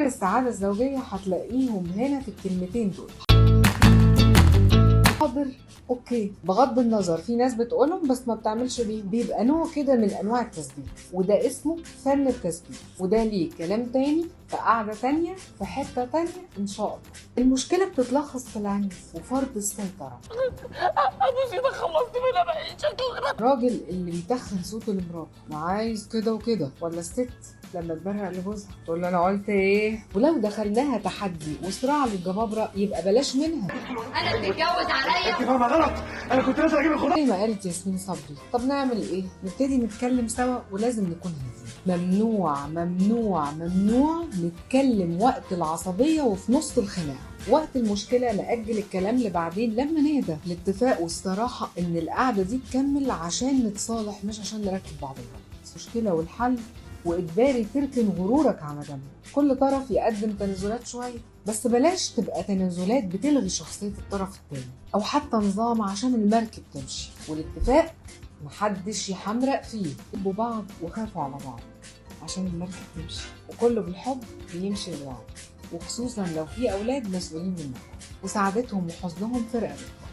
سر السعادة الزوجية هتلاقيهم هنا في الكلمتين دول. حاضر، اوكي، بغض النظر في ناس بتقولهم بس ما بتعملش بيهم، بيبقى نوع كده من انواع التثبيت، وده اسمه فن التثبيت، وده ليه كلام تاني في قعدة تانية في حتة تانية ان شاء الله. المشكلة بتتلخص في العنف وفرض السيطرة. ابو سيدة خلصت منها بقى شكله. الراجل اللي بيتخن صوته لمراته انا عايز كده وكده، ولا الست لما تبرق لجوزها تقول له انا قلت ايه. ولو دخلناها تحدي وصراع للجبابره يبقى بلاش منها. انا بتتجوز عليا؟ انت فاهمه غلط، انا كنت لازم اجيب الخضار. زي ما قالت ياسمين صبري. طب نعمل ايه؟ نبتدي نتكلم سوا ولازم نكون هاديين. ممنوع ممنوع ممنوع نتكلم وقت العصبيه وفي نص الخناقه. وقت المشكله نأجل الكلام لبعدين لما نهدى. الاتفاق والصراحه ان القعده دي تكمل عشان نتصالح مش عشان نركب بعض الغلط. المشكله والحل واجباري تركن غرورك على جنب. كل طرف يقدم تنازلات شويه، بس بلاش تبقى تنازلات بتلغي شخصيه الطرف التاني او حتى نظام عشان المركب تمشي. والاتفاق محدش يحمرق فيه. حبوا بعض وخافوا على بعض عشان المركب تمشي، وكله بالحب بيمشي لوحده، وخصوصا لو في اولاد مسؤولين منكم وسعادتهم وحزنهم في رقبتك.